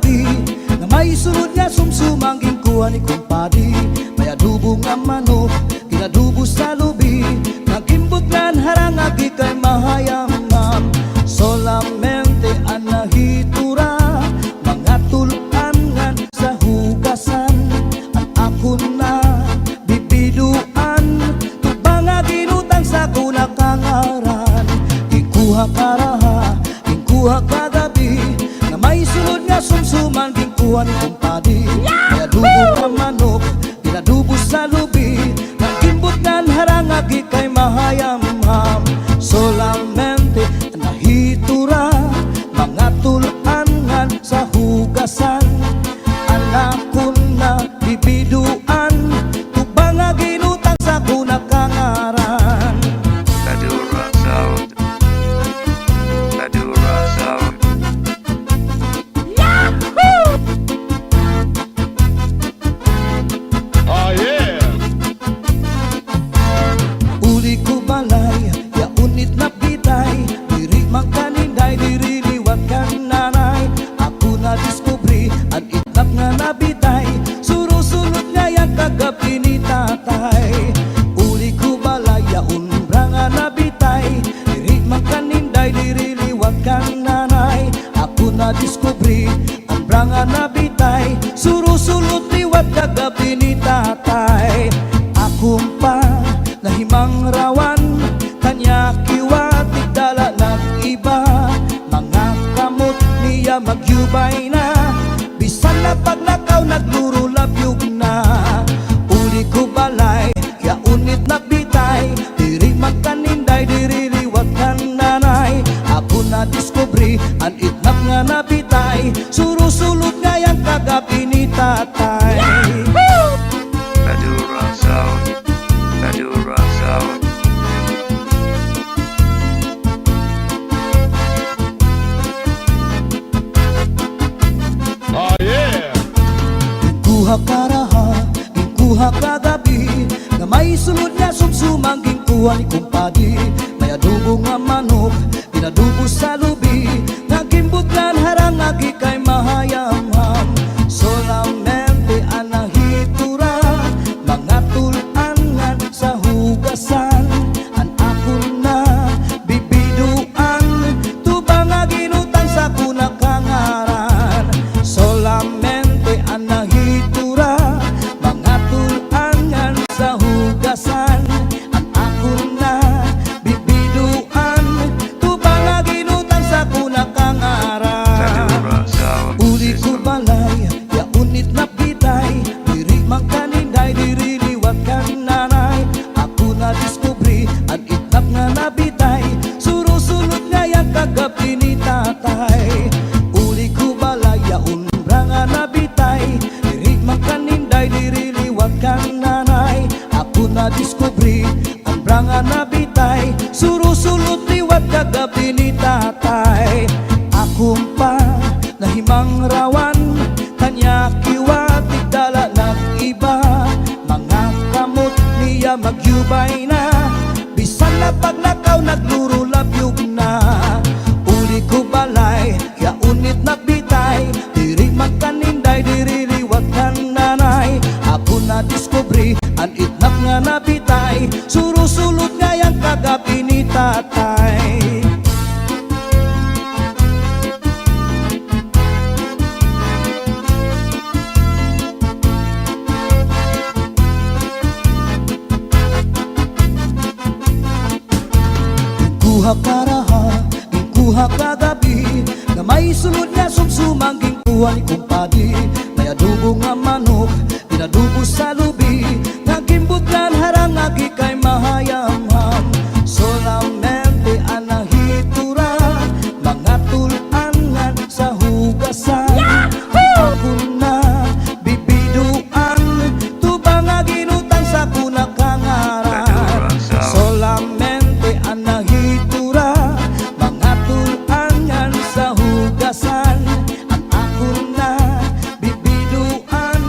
kagabi nga may sulod nga sumsumang ginkuha ni kumpadi. May adubo nga manok ginadubo sa lubi, nagimbutnan harang agi kay mahayamam. Solamente anahitura mga tulangan sa hugasan, at ako na bibiduan tubang nga ginutang sa kunakangaran. Ikuha karaha, ikuha kagabi nga may sulod nga sumsuman ginkuha ni kumpadi. May adubo nga manok ginadubo sa lubi, nagimbutnan harang agi kay mahayamam. Solamente nahitura mga tulangan sa hugasan, anak ko na bibiduan tubang nga ginutang sa kunakangaran. Madura Sound. Madura Sound. Oh yeah! Uli ko balay, ya unit na pitay, diri man kaninday, diri liwat kan nanay. Ako na diskubri, ang itap nga nabitay, surusunod nga yang kagabi ni tatay. Uli ko balay, ya umbra nga nabitay, diri man kaninday, diri liwat kan nanay. Ako na diskubri, ang umbra nga nabitay, surusunod liwat kagabi ni tatay. Akong pa nahimang rawan, kanya kiwatig dala ng iba, mga kamot niya magyubay na, bisan na paglakaw nagluro labyog na. Uli ko balay, kaya unit na bitay, diri magkaninday, diri liwat kan nanay. Ako na diskubri, ang itnap nga nabitay, surusulot nga yang kagabi ni tatay. Madura Sound. Madura Sound. Oh yeah! Ikuha karaha, ikuha kagabi nga may sulod nga sumsumang ginkuha ni kumpadi. May adubo nga manok ginadubo sa lubi, nagimbutlan harang agi kay mahayamam. Solamente anahitura mga tulangan sa hugasan, ang ako na bibiduan tubang nga ginutang sa kunakangaran. Solamente anahitura mga tulangan sa hugasan, ang ako na bibiduan tubang nga ginutang sa kunakangaran. Madura Sound. Uli ko balay, ya unit na pitay, diri man kaninday, diri liwat kan nanay. Ako na diskubri, ang itnap nga nabitay, surusunod nga yang kagabi ni tatay. Uli ko balay, ya umbra nga nabitay, diri man kaninday, diri liwat kan nanay. Ako na diskubri, ang umbra nga nabitay, surusunod liwat kagabi ni tatay. Akong pa nahimang rawan, kanya kiwatig dala ng iba, mga kamot niya magyubay na, bisan na paglakaw nagluro labyog na. Uli ko balay, kaya unit na bitay, diri magkaninday, diri liwat kan nanay. Ako na diskubri, ang itnap nga nabitay, surusulot nga yang kagabi ni tatay. Ikuha karaha, ikuha kagabi nga may sulod nga sumsumang ginkuha ni kumpadi. May adubo nga manok ginadubo sa lubi, nagimbutlan harang agi kay mahayamam. Solamente anahitura mga tulangan sa hugasan, ako na bibiduan tubang nga ginutang sa kunakangaran. Madura Sound. Solamente anahitura mga tulangan sa hugasan, ang ako na bibiduan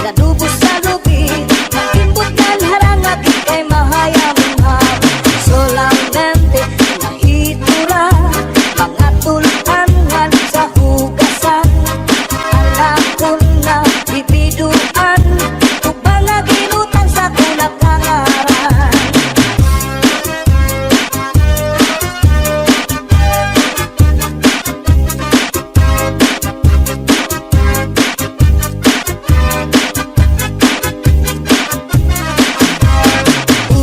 kinadubos sa lubi, nagimbutan harangag kay mahayamang solamente nahitura, mga tulangan sa hugasan, alam ko na bibiduan, tubang nga ginutan sa kulak-kangaran.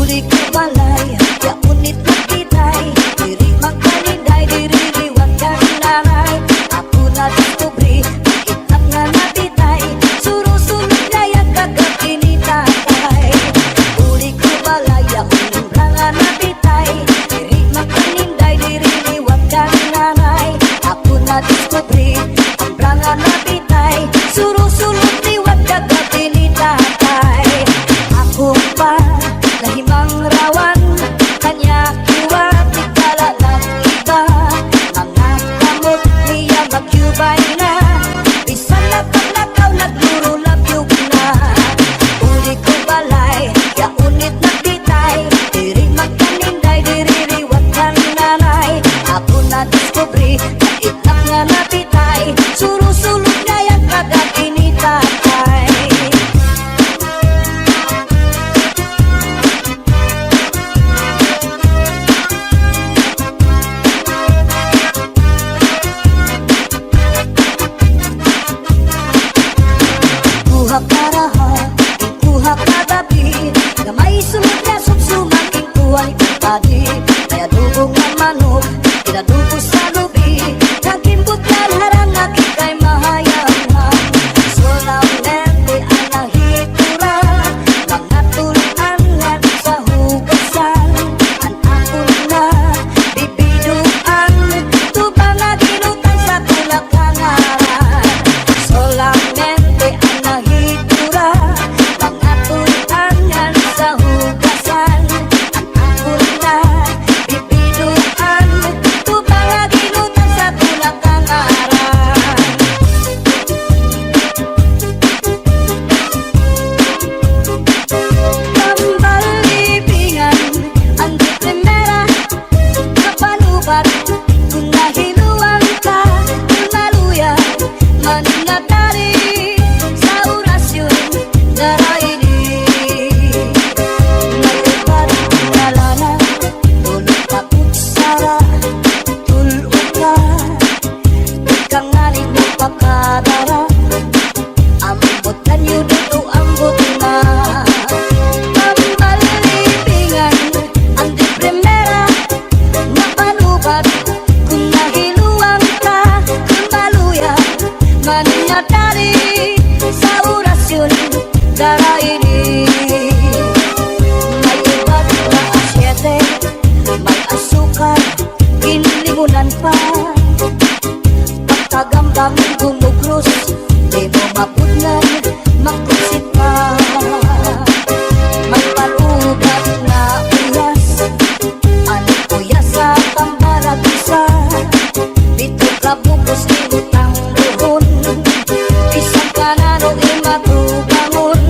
Uli ko balay, ya unit na kitay, diri magkalinday, diri liwag kang naray. Ako na diskubri, itak nga nabitay, surusunod na yung kagabi ni tatay. Uli ko balay, ya unit nga nabitay, diri magkalinday, diri liwag kang naray. Ako na diskubri, ang branga nabitay, surusunod liwag kagabi ni tatay. Ako pa nahimang rawan, kanya kuwat ikala ng iba, mga kamot niya magyubay na, bisan na paglakaw nagluro labyog na. Uli ko balay, ya unit na bitay, diri magkaninday, diri riwat kang nanay. Ako na diskubri, na itak nga nabitay, surusulog na yan kagabi ni tatay. Kuha ka raha, kuha ka gabi, gamay sunod na sumsuman, kuha ni kapadi. Kaya dugong nga manok, kinadugo sa lubi, nagimbot na harang kay mahayamang solamente ang nahitura, mga tulangan sa hugasan, ang apon na bibiduan, tubang nga ginutan sa kulak-kangaran. Solamente ang nahitura, mga tulangan sa hugasan, ang apon na bibiduan, tubang nga ginutan sa kulak-kangaran. Pambalibingan ang di primera, kapanubat kung nahiluan ka, kung naluya mananatari sa orasyon daraini. Nagpapad nalana, tulog ka kutsara, tulog ka, ikang ngaling mo pakadara, ambot na niyo dito, ambot na. Pambalibingan ang di primera, mapanubat kung nahiluang ka, kung maluya mananatari sa orasyon daraini. May iba't na asyete, may asukar, kinlimunan pa, pagkagambang gumugros, di mo mapudnan, magkusit pa. May palugat na uyas, ano uyas sa tambarat isa, dito ka bukos libutang buhon, isang kanano imatubangon.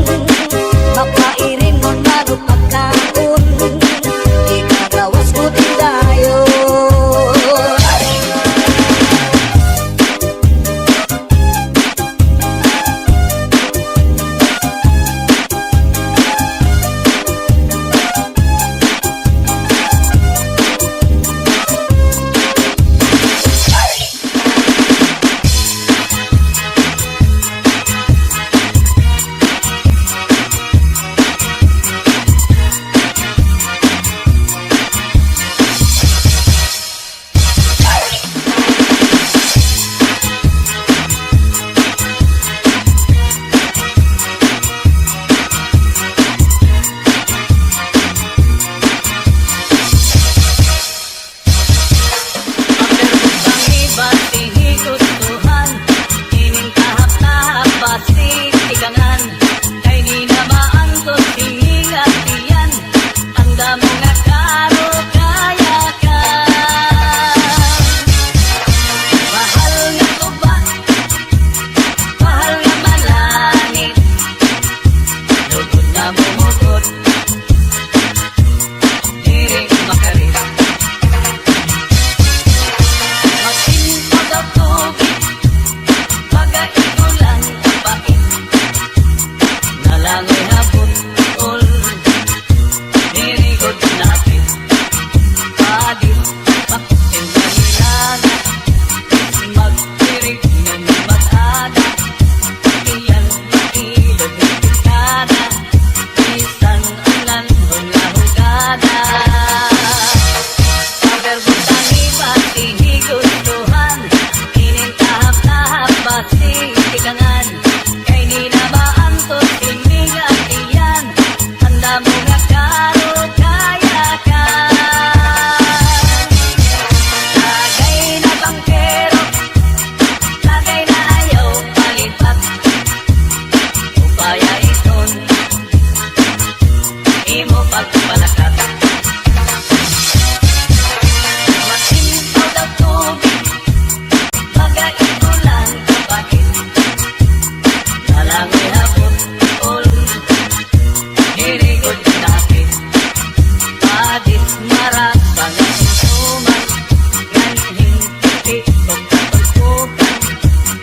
namumukot, diri makarit. Magtimpag ang tubig, pag-aigulan ang pait, nalangoy hapon ol, diri gud napit. Padit, bakit mahilana, magtirig ng mag-ana, iyan mailog ng pikana, isang ulan mula hugana. Pagerbutang iba't inigustuhan, inintahap-tahap basi tikangan, kay di na maantos inigat iyan, handa mo nga karo kaya ka. Lagay na bangkero, lagay na ayaw palipat, upaya iton, imo pagpalakat. Matimpaw daw tubig, pag-aigulan kapait, nalangoy hapon ol, diri gud napit. Padit marap pangasinsuman, ngan hintiti kong kapagpukan,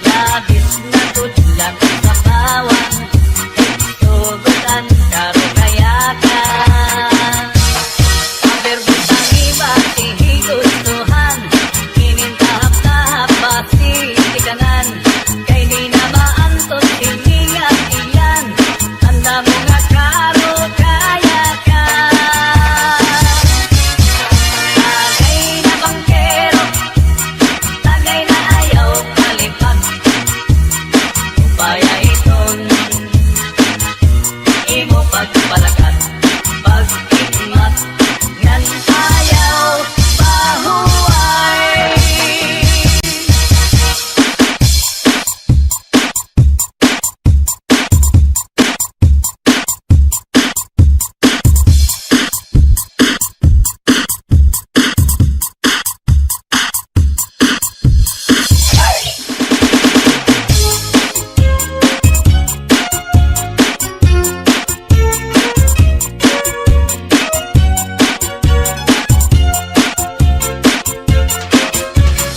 labis na tudlak sa bawang, tugutan karo kayakan. Pagerbutang iba't ihigustuhan, inintahap-tahap basi tikangan, kay di na maantos iningat iyan, handa mo nga karo kayakan. Lagay na bangkero, lagay na ayaw palipat, upaya iton, imo pagpalakat, pag-ikmat, ngan ayaw pahuway.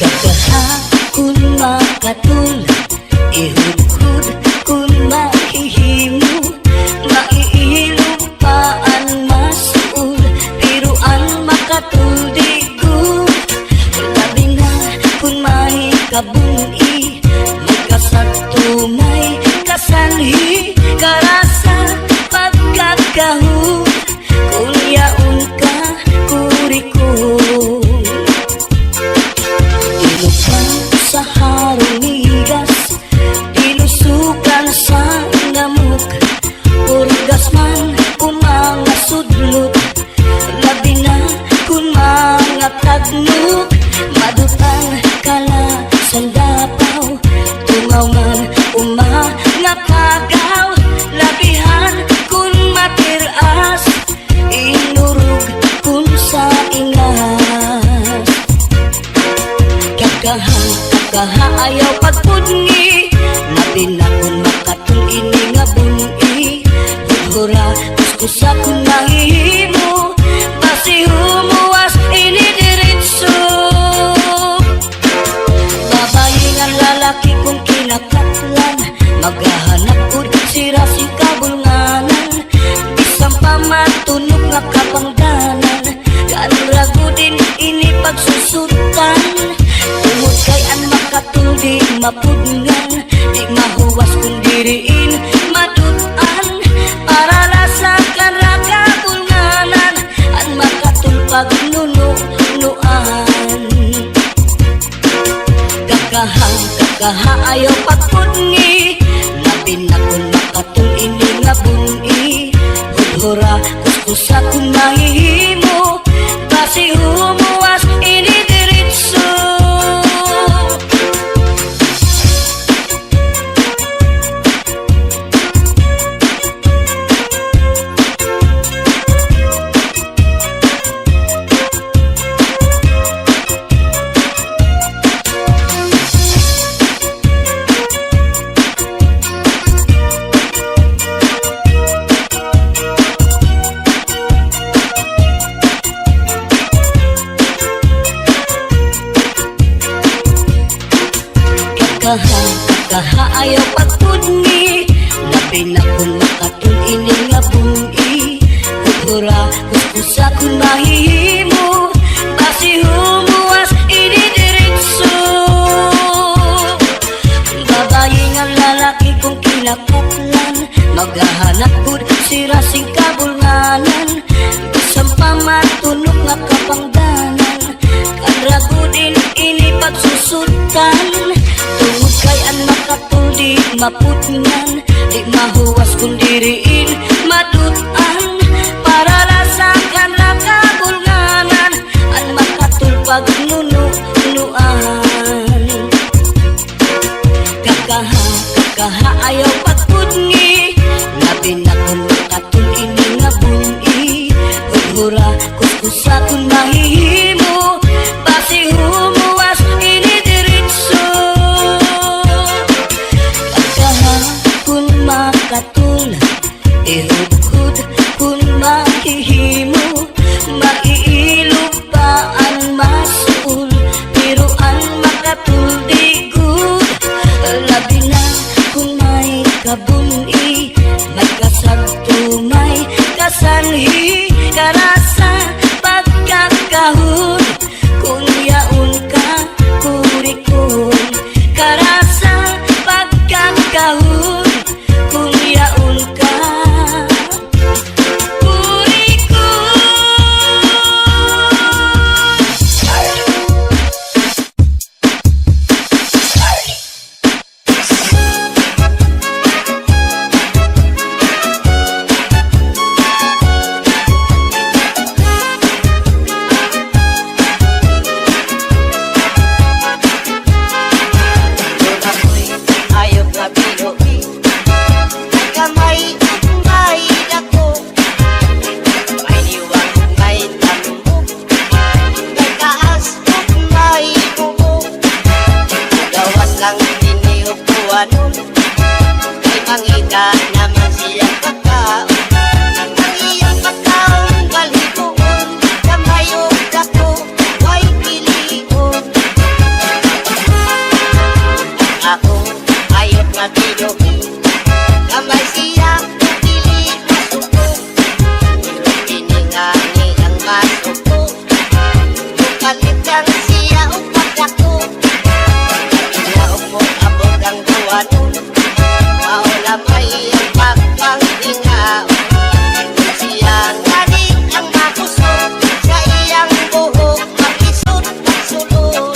Gagaha kun makatul, ihudhud kun mahihimo, maiilupaan masuul, piruan makatul digo. Labi na kun mahikabuni, magkasatumay kasanhi, karasa pagkakahu, kun yaon ka kurikum. Dilukan sa harunigas, dilusukan sa ngamuk, orgasman umanga sudlut, labi na kun mga tagnuk, madutan kala sandapaw, tungaw man umanga kagaw, labihan kun matiras, inurug kun sa ingas. Kakaha ayaw pagpudngi, labi na kun makatul ini nga bungi, budhura kuskusa kun mahihimo, basi humuwas ini diritso. Babayi nga lalaki kung kinakatlan, maghahanap pud sira si kabulnganan, bisang pamatunog nga kapangdanan, kanragudin ini pagsusutan, tungod kay an makatuldi mapudngan, di mahuwas kung diriin madutan, para lasa kan rakabulnganan, an makatulpag nunuan. Kakaha ayaw pagpudngi, labi na kun makatul ini nga bungi, budhura kuskusa kun mahihimo, basi humuwas ini diritso. ining nga bumi Pupura kuskusa kung mahihimo Basi humuwas inidiritso Babae nga lalaki kong kinakaplan Maghahanap ko sira sing kabulnganan Bisang pamatunok nga kapangdanan Kanragudin ini pagsusutan Tungod kay an makatuldi maputngan Di mahuwas kung diriin madutan Para rasakan na kabulnganan An makatulpag nunuan Kakaha ayaw pagpudngi Labi na kung makatul ini nga bumi Hughura kuskusa kung mahihimo Basi humuwas ini diritso Kakaha kung makatul Ihudhud kung mahihimo Maiilupaan masul Pero ang makatul di good Labi na kung may kabuni May kasagto, may kasanhi Karasa pagkakahon Kung yaon ka, kurikon Karasa pagkakahon Kung yaon ka, kurikon Ayok na binuhi May kamay may dako May liwag may tambok May taas may bubok Gawas lang diniupuanon May mangita naman siyang pagkaon Ang iyong pagkaon balhibuon Kamay o dako may pilion Ako ayok na binuhi Kamay siya pili masuko Tiningani ang masuko Bukalit lang siya upag ako Inaog mo abog ang buwanon Maula may ang pagpangtingaon Siya nganing ang makusok Sa iyang buhok makisot at sulod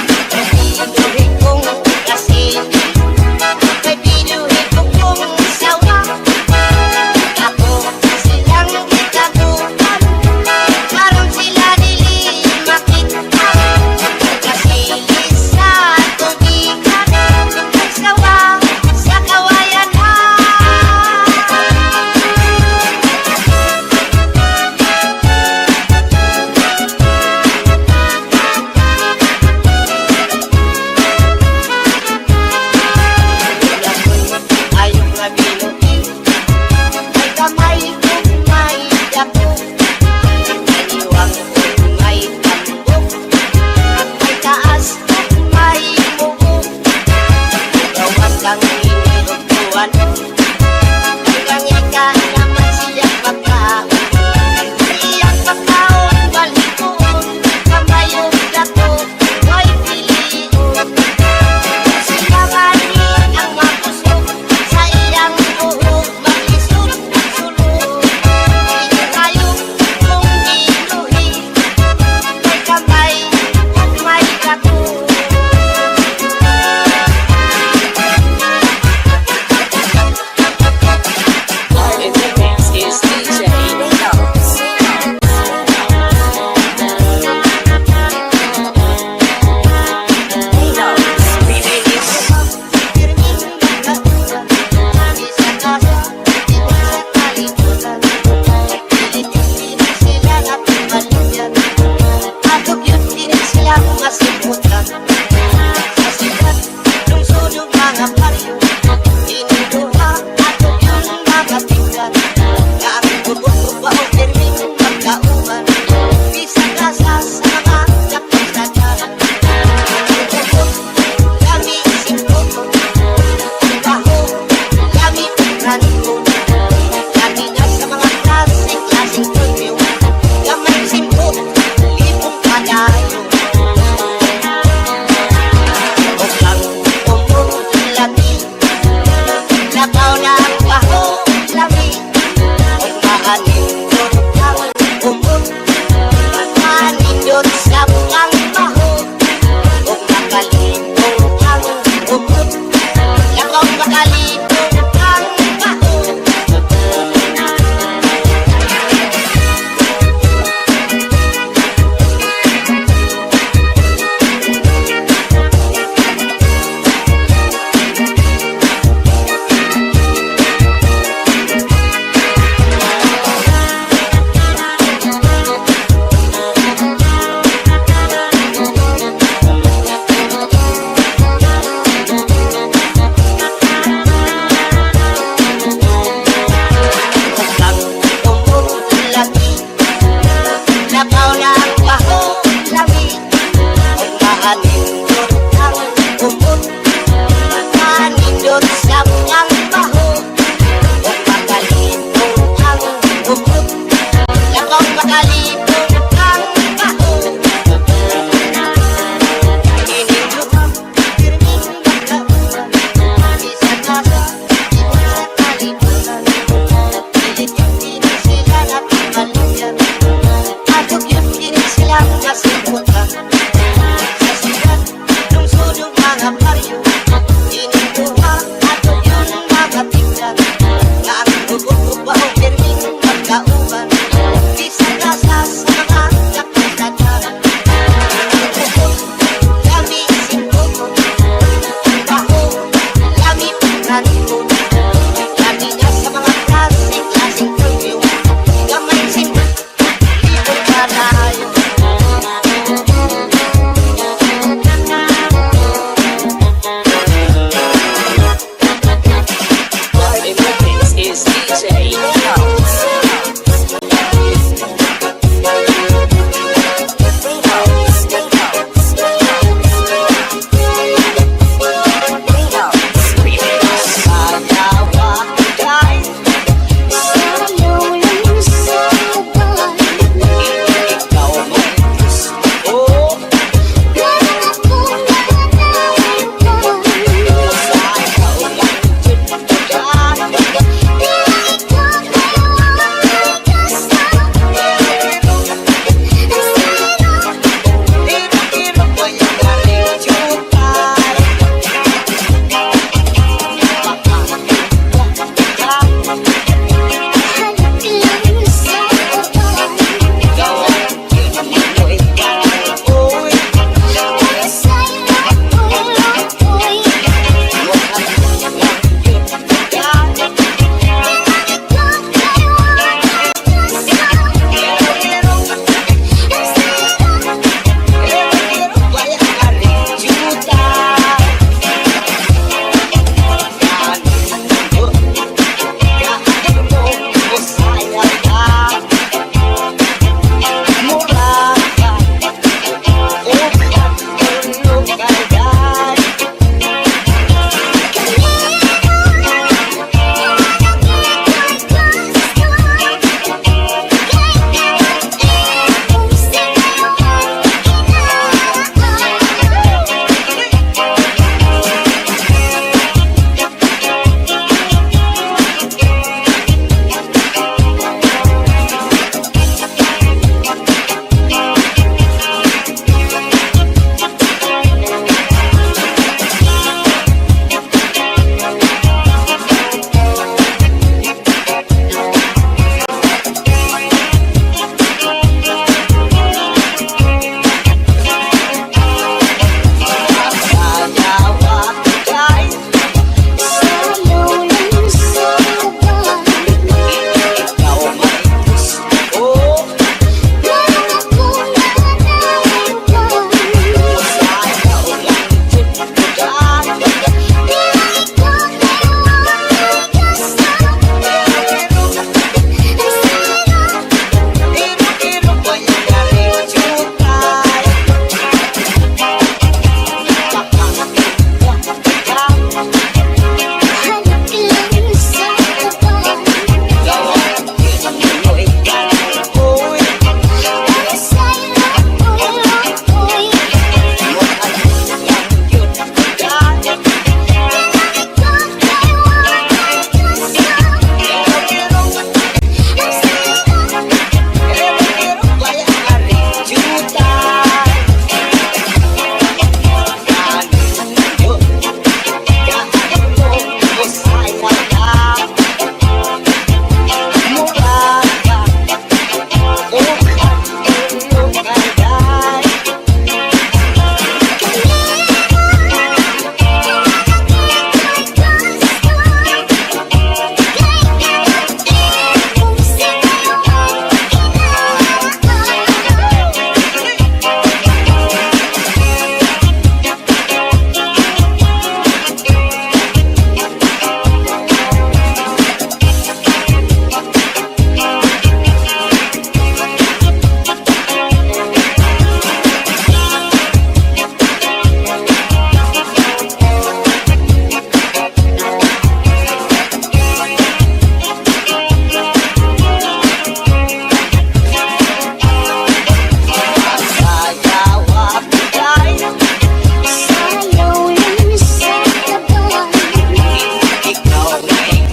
Binuhin kong kasi May binuhin ko kong sawa Ako silang itaguan Parang sila dili makita Kasi sa tubigan Nagsawa sa kawayanan Ayok na binuhi May kamay kung may dako May liwang kung may tambok May taas kung may bubok Gawas lang iniupuan Hanggang ika naman siyang pagkaon Iyang pagkaon balikoon Kamay o dako may pilion Siya nganing ang makusok Sa iyang buhok makisot at sulod Inayok kong binuhi May kamay kung may dako Ay,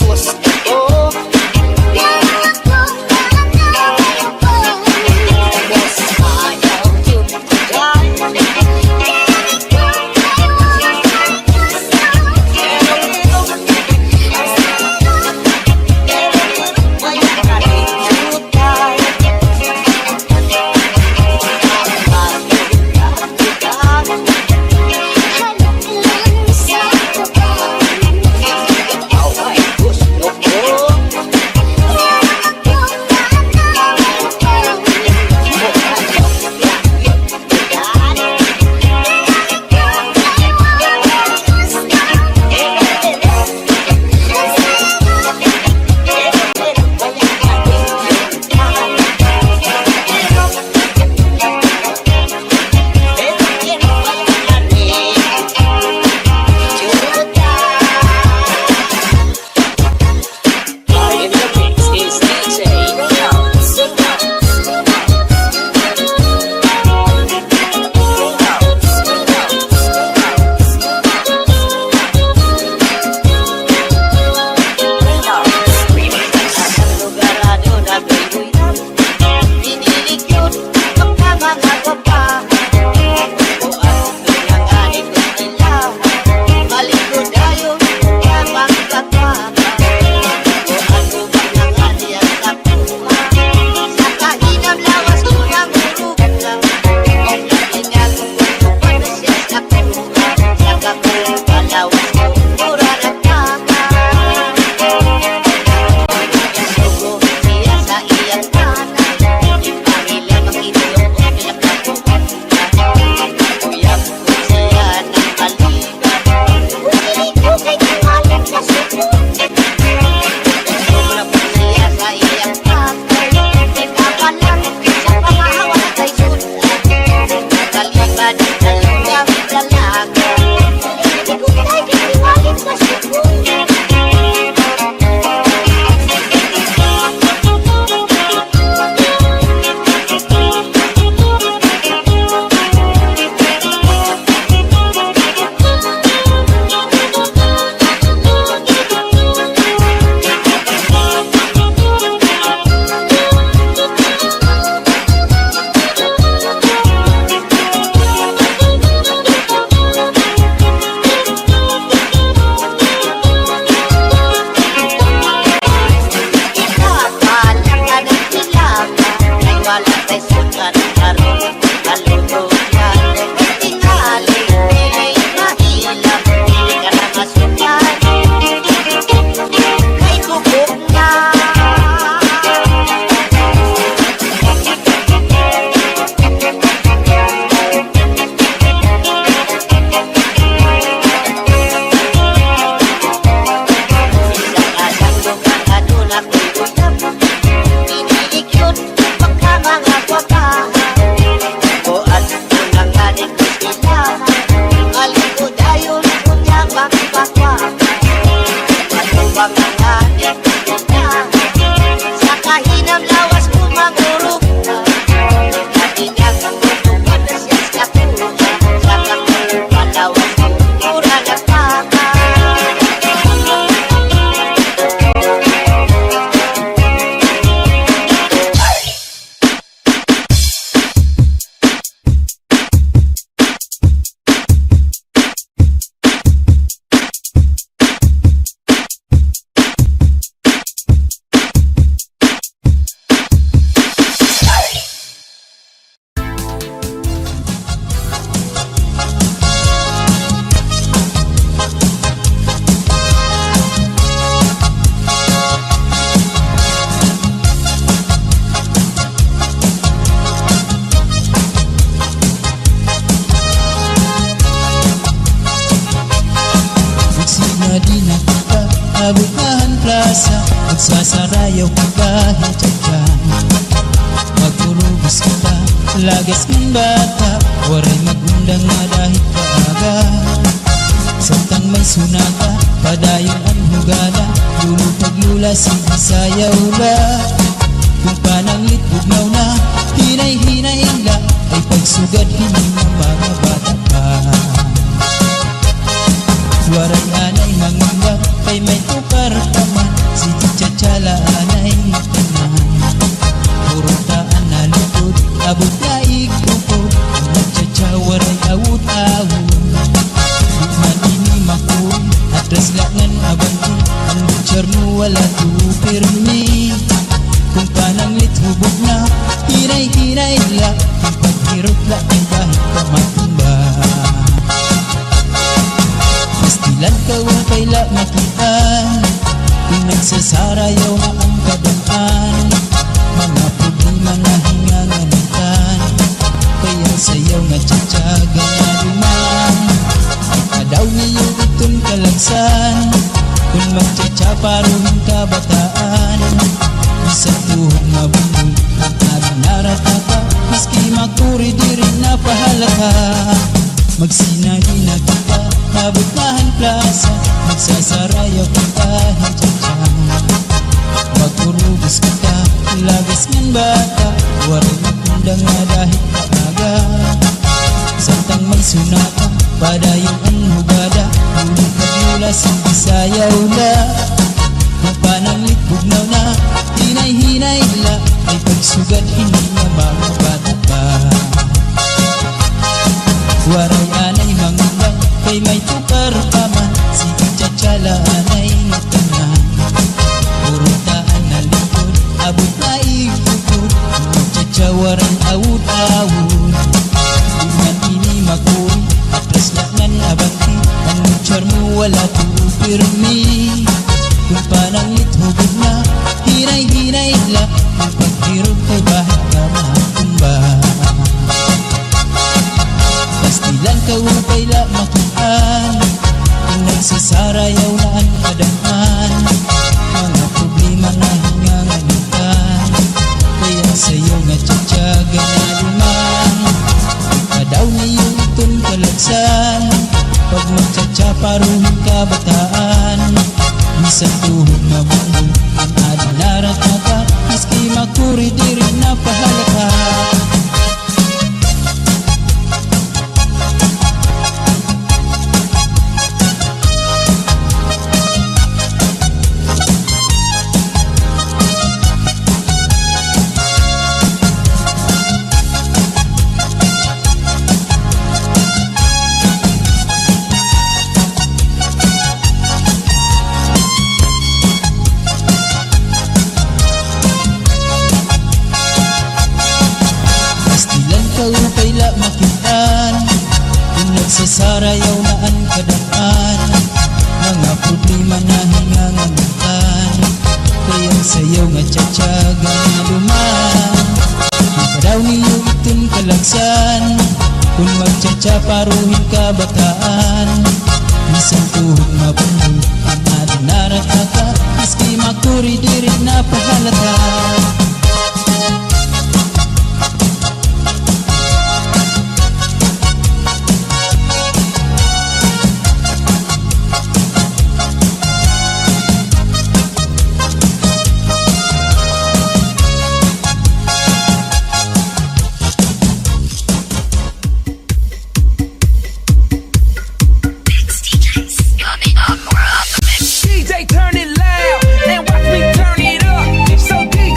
gusto ko. Mas ayaw tugtugan. Bukahan plaza, magsasarayaw ka kahit dyan. Magpurubos kita, lagas ng bata, waray magundang nga dahil kaaga. Samtang may sunaka, padayon ang hugala, lulupag-lula sayaw la. Kung pananglit bugnaw na, hinay-hinay la, ay pagsugad hining ng mga bata pa. Waray anay mangunggap, kay may tukar ka man, charmo wala tupirmi Kung pananglit hubog na Hinay-hinay la Ang paghirot la ay dahil ka matumba Pastilan ka upay la makitaan Kung nagsasarayaw na ang kadaan Mga problema na hinganganitan Kaya sayaw nga tsatsaga na duman Ikaw niyo itong kalagsan Kung magtsatsaparohin kabataan Isang tuhog mabundol Ang aring naratata Maski makuri di rin napahalata Magsinagi na kita Kabutahan plaza Magsasarayaw kita Hintyan-tyan Magkurubos kita Lagas ngan bata Waray magundang nga dahil maaga Santang may sunata Padayong ang hugada Uling kagula Sindi sayaw na Mapananglit bugnaw na Hinay-hinay la Ay pagsugad hindi na mga bata pa Waray anay mangundang Kay may tukar pa man Sige tsatsala anay natanan Purutaan na likod Abot na ikukod Magtsatsawaran awud-awud Dengan ini makuri Atras laknan abangti Ang charmo wala tupirmi Kung pananglit hubog na Hinay-hinay la Kung paghirog kay bahit ka matumba Pastilan ka upay la makitaan Kung nagsasarayaw na ang kadaan Mga problema na hinganganitan Kaya sa'yo nga tsatsaga na duman Ikadaw niyo itong kalagsan Pag magtsatsaparohin kabataan Isang tuhog mabundol Ang ating naratata Maski makuri di rin napahalata Upay la makitaan Kung nagsasarayaw na ang kadaan Mga problema na hinganganitan Kaya sayaw nga tsatsaga na duman Ikadaw niyo itong kalagsan Kung magtsatsaparohin kabataan Isang tuhog mabundol Ang ating naratata Maski makuri di rin napahalata DJ turn it loud and watch me turn it up. So DJ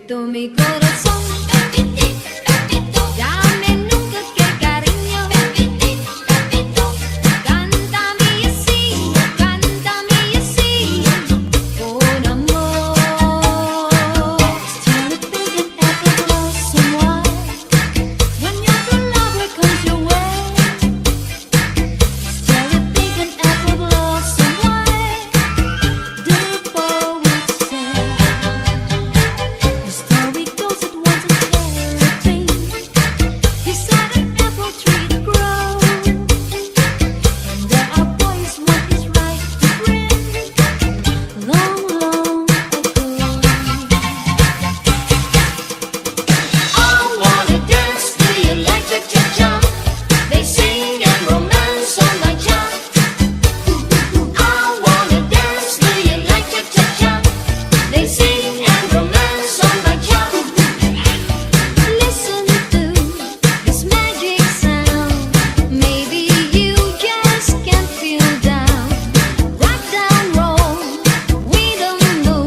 Pepito mi corazón, dame nunca que cariño. Cántame así, con amor. Still a big and effortless someone when your true lover comes your way. Still a big and effortless someone, the poet said. The story goes it was a fairy tale. Beside an apple tree to grow, and there are boys one is right to bring. Long, long ago, I wanna dance to you like the cha-cha. They sing and romance on my cha. I wanna dance to you like the cha-cha. They sing and romance on my cha. Listen to this magic sound. Maybe you just can't feel down. Rock down, roll, we don't know.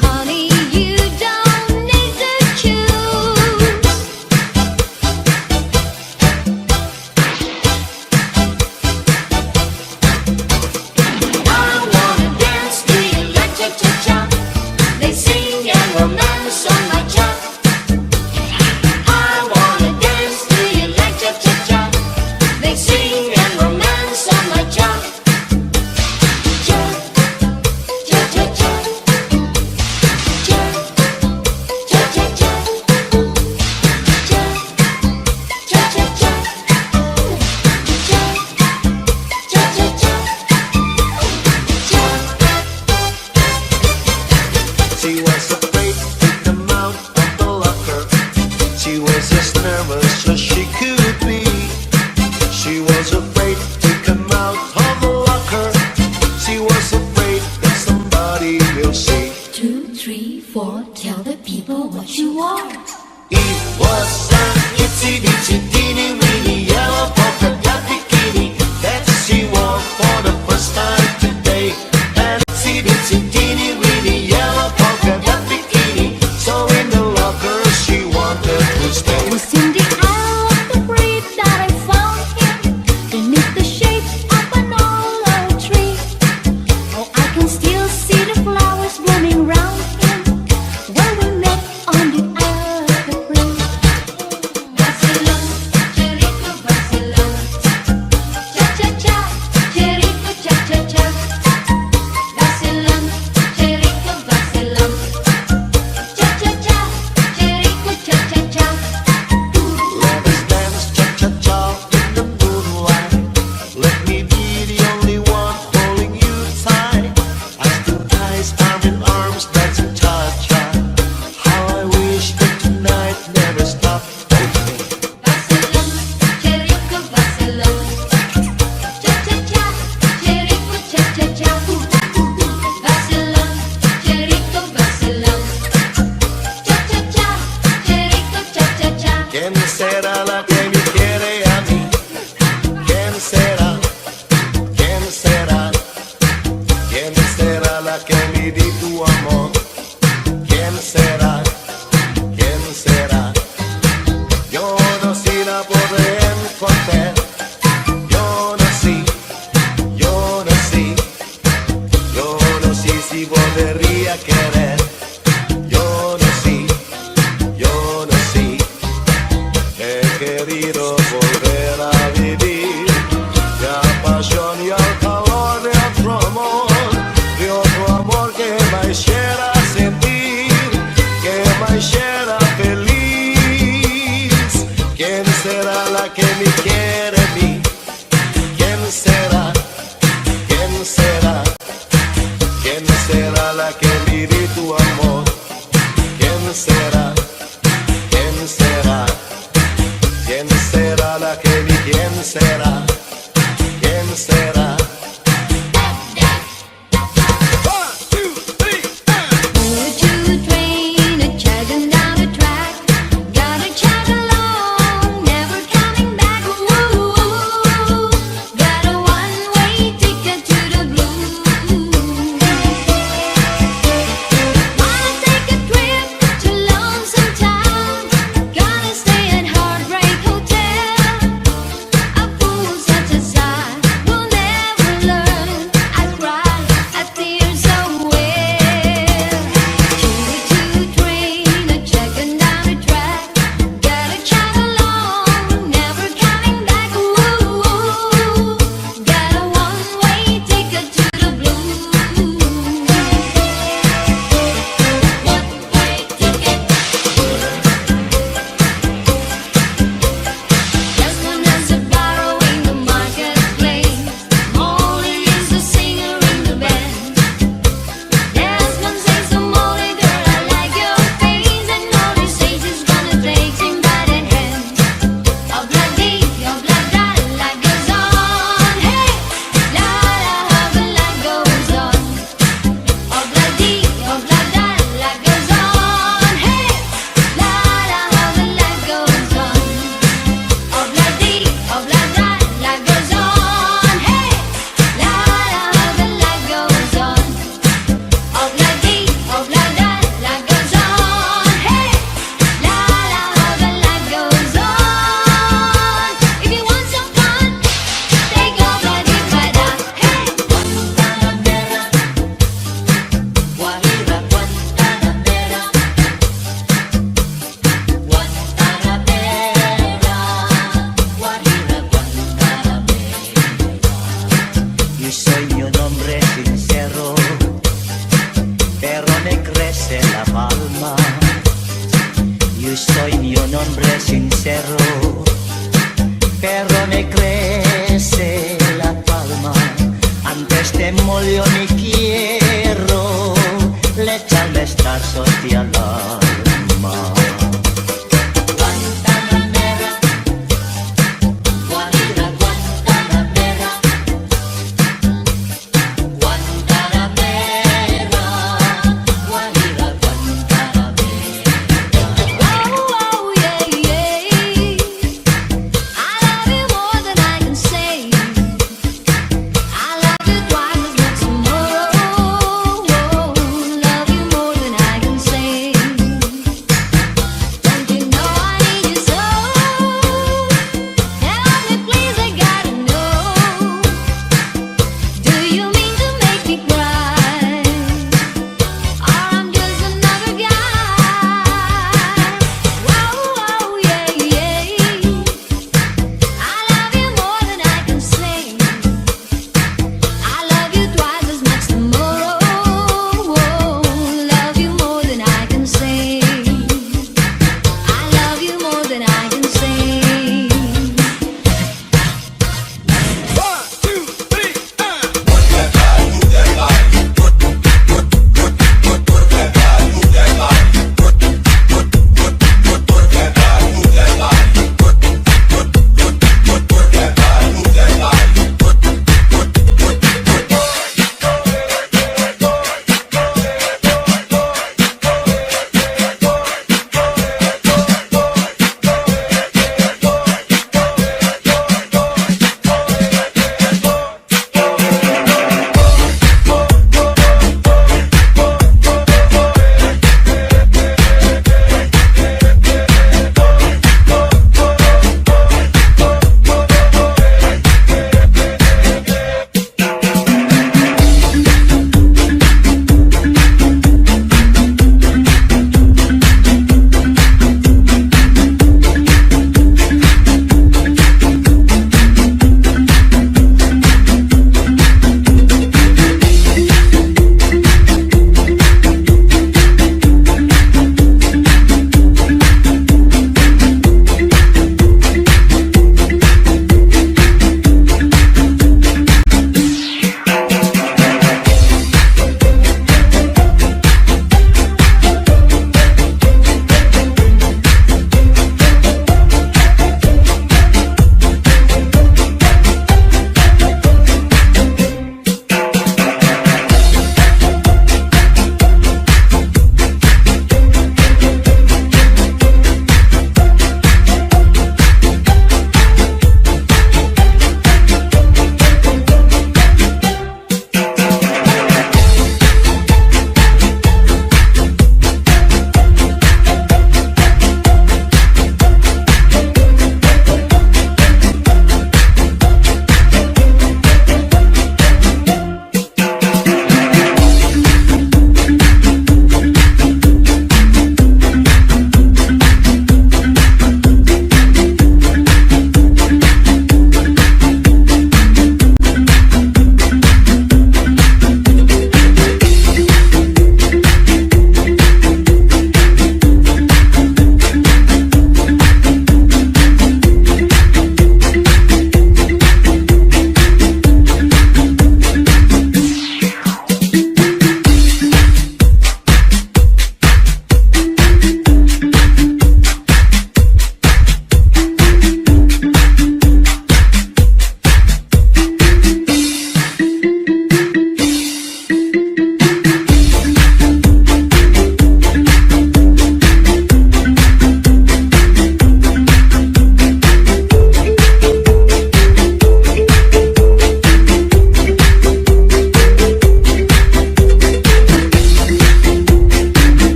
Honey, you don't need to choose. I wanna dance to you like cha-cha-cha. They sing and romance on my cha. I wanna dance to you like cha-cha-cha. They sing and romance on my cha. Cha, cha-cha-cha. Cha, cha-cha-cha. Cha, cha-cha-cha. Cha, cha-cha-cha. She was afraid to come out of the locker. She was as nervous as she could be. She was afraid to come out of the locker. She was afraid that somebody will see. 2, 3, 4, tell the people what you are. It was an itsy bitsy teeny weeny yellow polka dot bikini that she wore for the first time today. An itsy bitsy teeny weeny yellow polka dot bikini. So in the locker she wanted to stay. Was in the eye of the breeze that I found here, beneath the shade of an olive tree. Oh, I can still see the flowers blooming round him, where we met on the evergreen. Vacilón, cherico, vacilón. Cha-cha-cha, cherico, cha-cha-cha. Vacilón, cherico, vacilón. Cha-cha-cha, cherico, cha-cha-cha. Let us dance cha-cha-cha in the moonlight. Let me be the only one holding you tight. As two guys arm in arms dancing cha-cha. How I wish that tonight never stopped. Vacilón, cherico, vacilón. Cha-cha-cha, cherico, cha-cha-cha. Vacilón, cherico, vacilón. Cha-cha-cha, cherico, cha-cha-cha. ¿Quién será la que me quiere a mí? ¿Quién será? ¿Quién será? ¿Quién será la que me di tu amor? ¿Quién será? ¿Quién será? Yo no sé la podré encontrar. Yo no sé, yo no sé. Yo no sé si volvería a querer. Yo no sé, yo no sé. He querido volver a vivir la pasión y el calor de otro amor que me hiciera sentir, que me hiciera feliz. ¿Quién será la que me quiere a mí? ¿Quién será? ¿Quién será? ¿Quién será la que me di tu amor? ¿Quién será? ¿Quién será? ¿Quién será la que vi? ¿Quién será? ¿Quién será? Moved to a train, a chugging down the track. Gotta chug along, never coming back. Whoa. soy ni un hombre sincero, pero me crece la palma. Antes te molio ni quiero le echarme estar sosti al alma. Guantanamera, Guajira, Guantanamera, Guantanamera, Guajira, Guantanamera. Oh, oh, yeah, yeah. I love you more than I can say. I love you twice as much tomorrow. Love you more than I can say.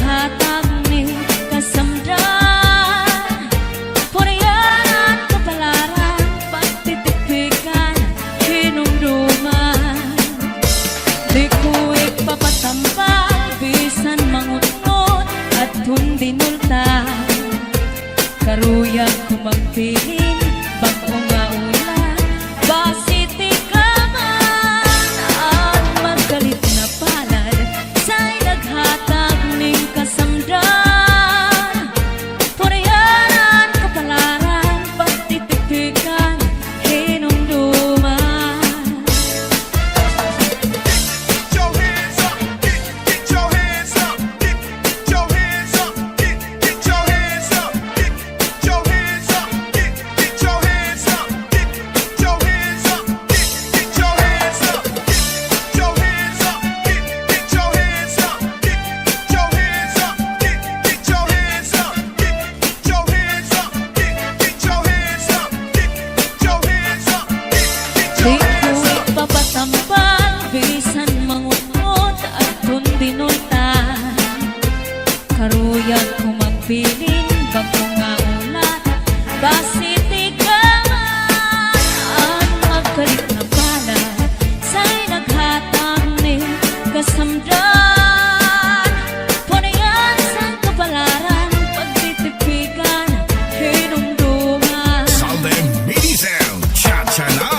naghatag ni kasamdan, puriyanan, kapalaran, pagtitipikan, hinumduman. Di ko ipapatambal, bisan mangunot at hundinulta. Karuyag ko magpilin, bako nga ulan, basiti ka man. Ang magalit na palad, sa'y naghatag ning kasamdan, puriyanan, kapalaran, pagtitipikan, hinumduman. Get your hands up, get your hands up, get your hands up, get your hands up, get your hands up, get your hands up, get your hands up, get your hands up, get your hands up, get your hands up, get your hands up, get your hands up, get your hands up, get your hands up, get your hands up, Di ko ipapatambal, bisan mangunot at hundinultan. Karuyag ko magpilin, bako nga ulan, basiti ka man. Ang magkalit na palad, sa'y naghatag ni kasamdan, puniyan sa kapalaran, pagtitipikan, hinumduman. Salve Mini Sound, Cha-Cha-Na.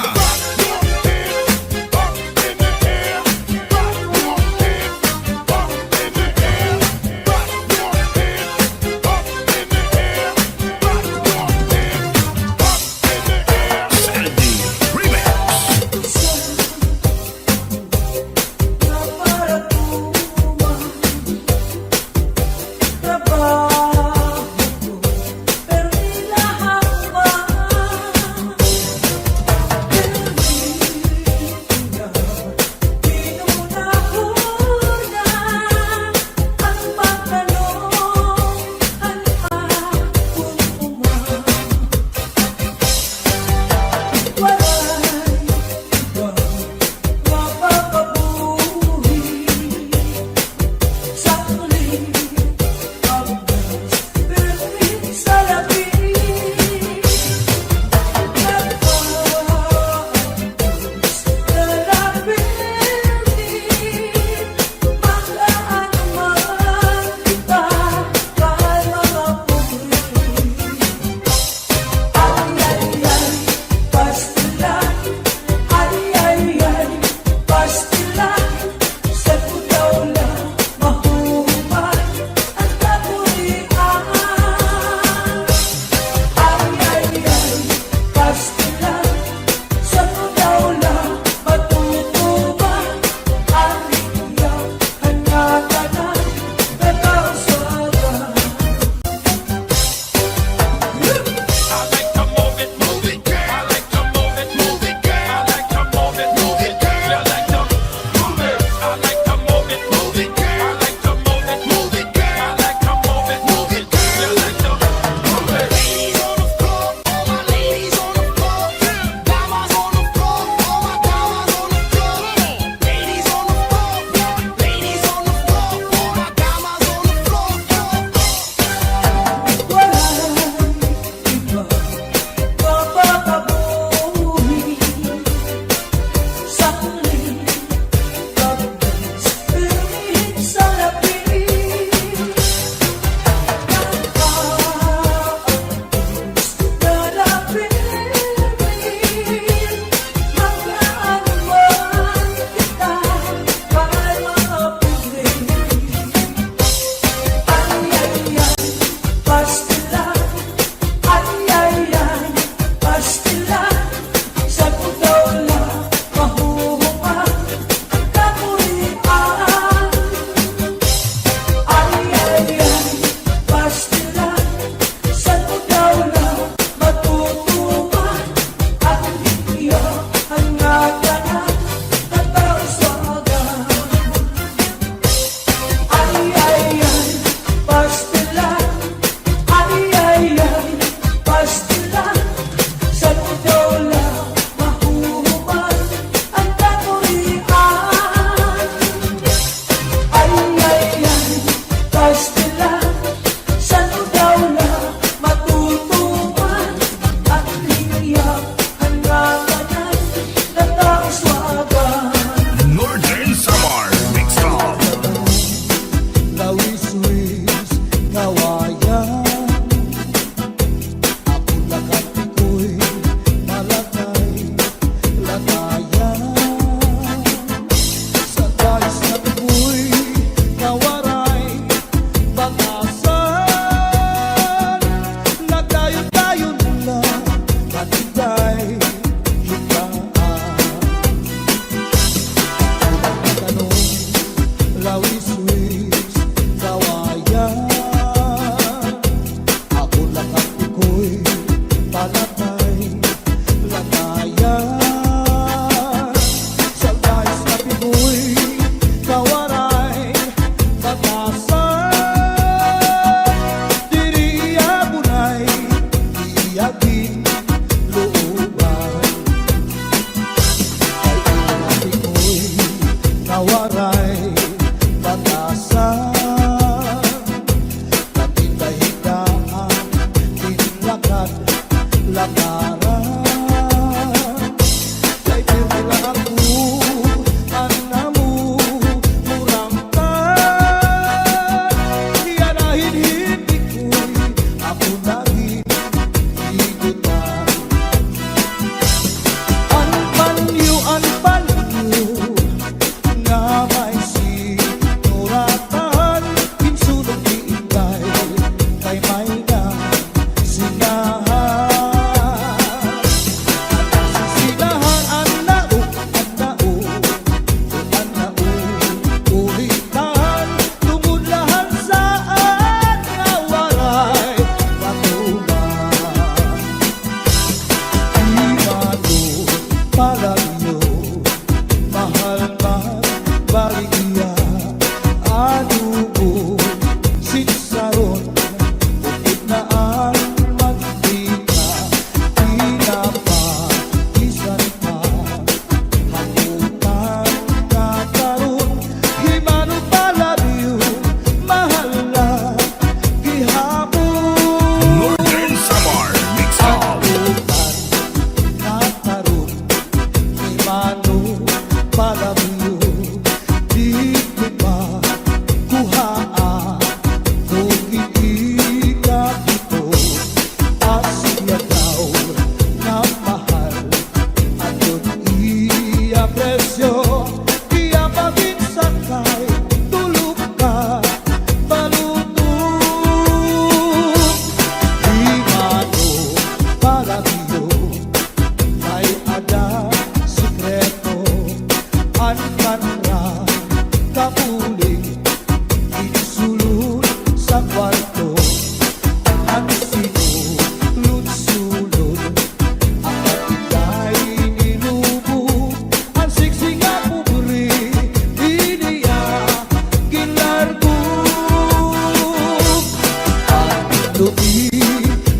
Kaluti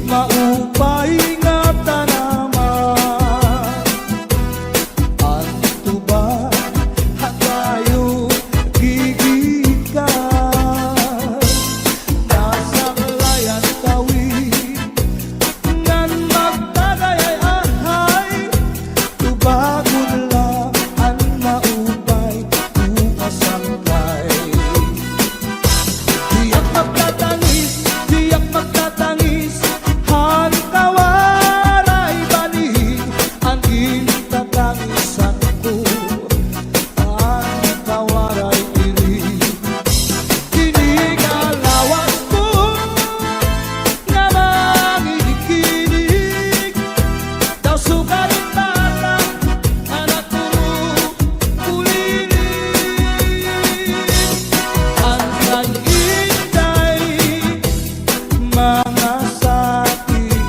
maupay nga tanaman, ang tuba hatayo gigikan, nasa layan tawid ngan magtagayay-ahay, tubagon lang ang maupay umasangkay. Tiyak magtatangis, tiyak magtatangis, han kawaray banig, ang itatangisan ko, ang kawaray diri. Kinigalawas ko nga mangikinig, daw sugalit bata, anak ko kulinig. Ang kay-inday mga sakit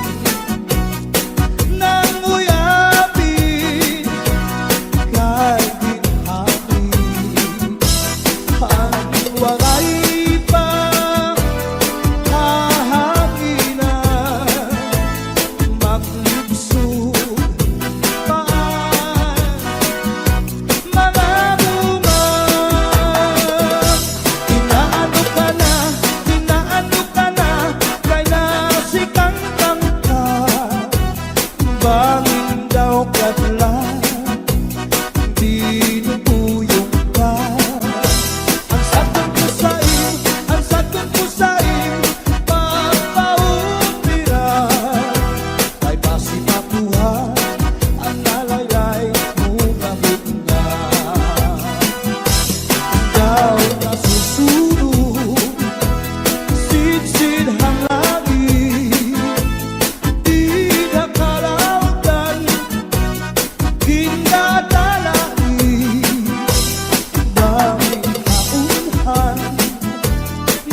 nang uyapin kay ginhamin, ang walay pa hahanginan, maglubsog paan mga bunga. Inaano ka na, kay nasikangkang ka, bangin daw kadlan, dinubuyong ka. Ang sakong pusain, pagpaupiran, kay basi makuha ang nalaylay mga bunga. Ikaw nasusunod, sidsid hang langit, di nakalautan, ginadalain, daming kaunhan,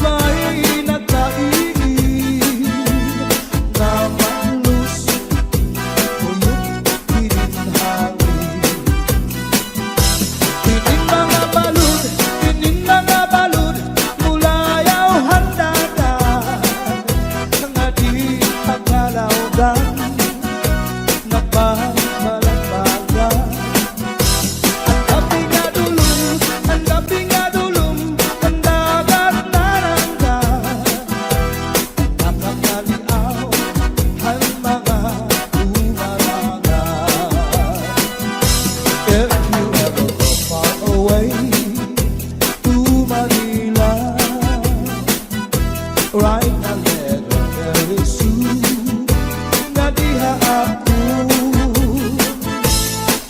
may nagkainin, na manlus, tuyok pininhangin. Tinin mga balud, mulayaw handagan, nga di tagalawdan, nagbabalagbagan. Ang gabi nga dulum, ang dagat naranggan, nakakaliaw ang mga umarangan. If you ever go far away to Manila, write a letter very soon, nga diha ako.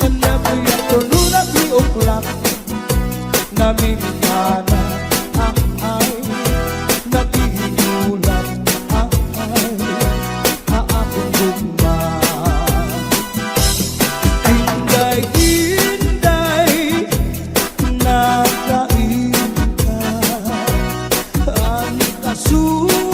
And every afternoon at 3 o'clock, namimigana ang ay, naghihinulan ang ay, haakong gugma. Inday-inday, nakain ka, ang kasunod